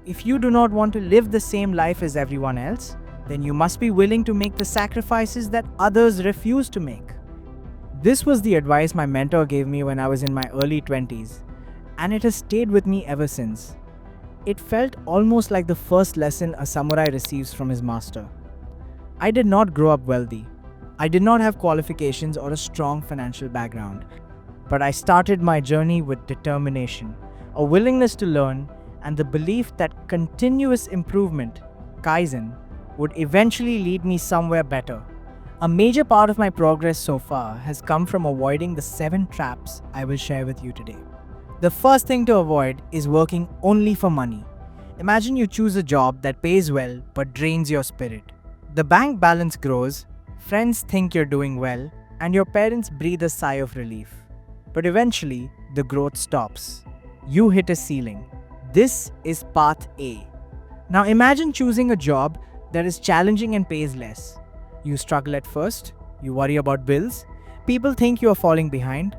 If you do not want to live the same life as everyone else, then you must be willing to make the sacrifices that others refuse to make. This was the advice my mentor gave me when I was in my early 20s, and it has stayed with me ever since. It felt almost like the first lesson a samurai receives from his master. I did not grow up wealthy. I did not have qualifications or a strong financial background, but I started my journey with determination, a willingness to learn, and the belief that continuous improvement, Kaizen, would eventually lead me somewhere better. A major part of my progress so far has come from avoiding the 7 traps I will share with you today. The first thing to avoid is working only for money. Imagine you choose a job that pays well but drains your spirit. The bank balance grows, friends think you're doing well, and your parents breathe a sigh of relief. But eventually, the growth stops. You hit a ceiling. This is path A. Now imagine choosing a job that is challenging and pays less. You struggle at first, you worry about bills, people think you are falling behind.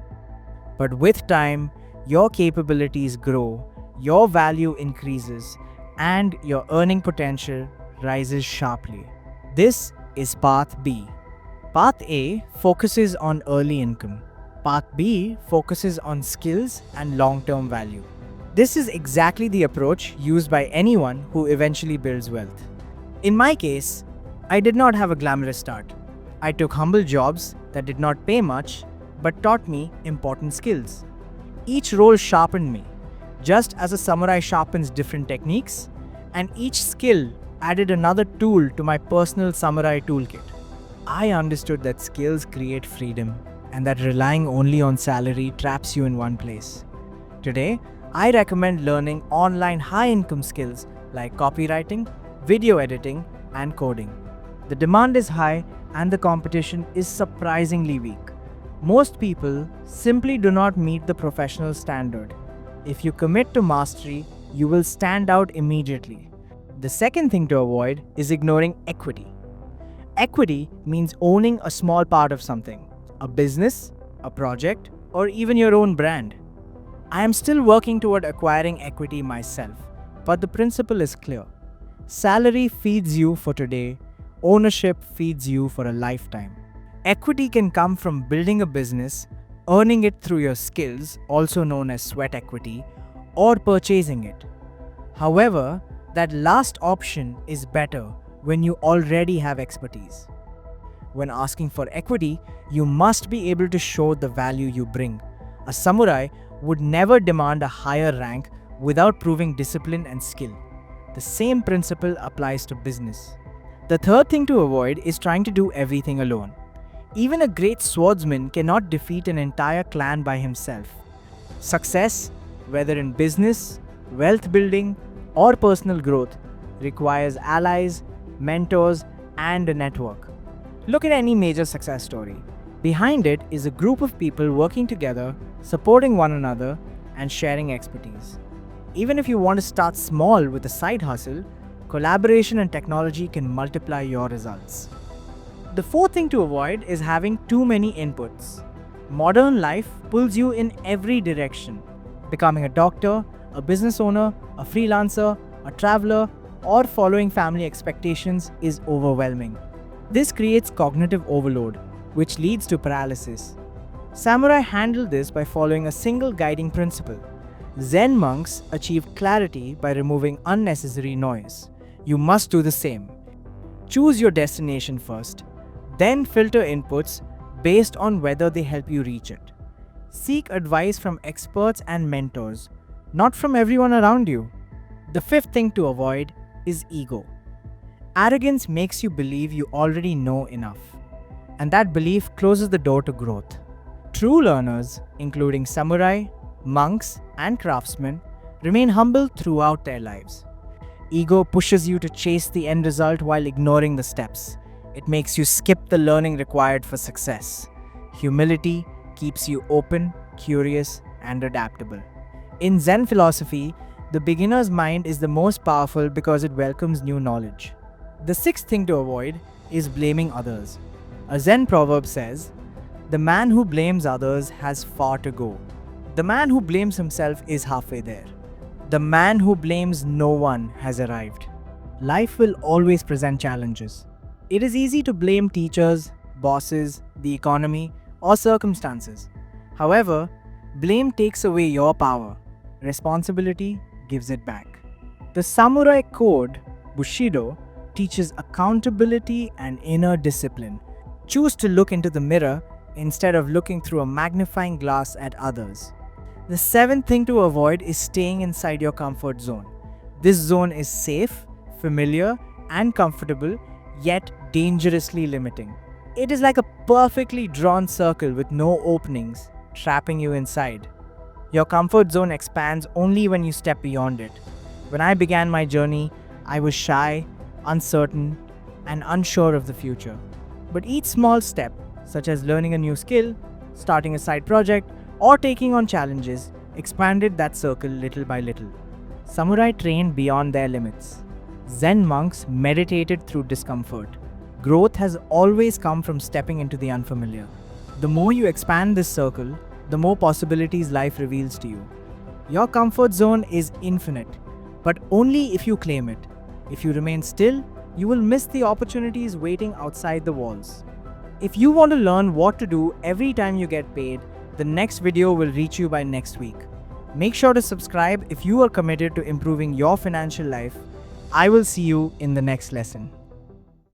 But with time, your capabilities grow, your value increases, and your earning potential rises sharply. This is path B. Path A focuses on early income. Path B focuses on skills and long-term value. This is exactly the approach used by anyone who eventually builds wealth. In my case, I did not have a glamorous start. I took humble jobs that did not pay much but taught me important skills. Each role sharpened me, just as a samurai sharpens different techniques, and each skill added another tool to my personal samurai toolkit. I understood that skills create freedom and that relying only on salary traps you in one place. Today, I recommend learning online high-income skills like copywriting, video editing, and coding. The demand is high and the competition is surprisingly weak. Most people simply do not meet the professional standard. If you commit to mastery, you will stand out immediately. The second thing to avoid is ignoring equity. Equity means owning a small part of something, a business, a project, or even your own brand. I am still working toward acquiring equity myself, but the principle is clear. Salary feeds you for today, ownership feeds you for a lifetime. Equity can come from building a business, earning it through your skills, also known as sweat equity, or purchasing it. However, that last option is better when you already have expertise. When asking for equity, you must be able to show the value you bring. A samurai would never demand a higher rank without proving discipline and skill. The same principle applies to business. The third thing to avoid is trying to do everything alone. Even a great swordsman cannot defeat an entire clan by himself. Success, whether in business, wealth building, or personal growth, requires allies, mentors, and a network. Look at any major success story. Behind it is a group of people working together, supporting one another, and sharing expertise. Even if you want to start small with a side hustle, collaboration and technology can multiply your results. The fourth thing to avoid is having too many inputs. Modern life pulls you in every direction. Becoming a doctor, a business owner, a freelancer, a traveler, or following family expectations is overwhelming. This creates cognitive overload, which leads to paralysis. Samurai handled this by following a single guiding principle. Zen monks achieve clarity by removing unnecessary noise. You must do the same. Choose your destination first, then filter inputs based on whether they help you reach it. Seek advice from experts and mentors, not from everyone around you. The fifth thing to avoid is ego. Arrogance makes you believe you already know enough, and that belief closes the door to growth. True learners, including samurai, monks, and craftsmen, remain humble throughout their lives. Ego pushes you to chase the end result while ignoring the steps. It makes you skip the learning required for success. Humility keeps you open, curious, and adaptable. In Zen philosophy, the beginner's mind is the most powerful because it welcomes new knowledge. The sixth thing to avoid is blaming others. A Zen proverb says, "The man who blames others has far to go. The man who blames himself is halfway there." The man who blames no one has arrived. Life will always present challenges. It is easy to blame teachers, bosses, the economy, or circumstances. However, blame takes away your power. Responsibility gives it back. The samurai code, Bushido, teaches accountability and inner discipline. Choose to look into the mirror instead of looking through a magnifying glass at others. The seventh thing to avoid is staying inside your comfort zone. This zone is safe, familiar, and comfortable, yet dangerously limiting. It is like a perfectly drawn circle with no openings, trapping you inside. Your comfort zone expands only when you step beyond it. When I began my journey, I was shy, uncertain, and unsure of the future. But each small step, such as learning a new skill, starting a side project, or taking on challenges, expanded that circle little by little. Samurai trained beyond their limits. Zen monks meditated through discomfort. Growth has always come from stepping into the unfamiliar. The more you expand this circle, the more possibilities life reveals to you. Your comfort zone is infinite, but only if you claim it. If you remain still, you will miss the opportunities waiting outside the walls. If you want to learn what to do every time you get paid, the next video will reach you by next week. Make sure to subscribe if you are committed to improving your financial life. I will see you in the next lesson.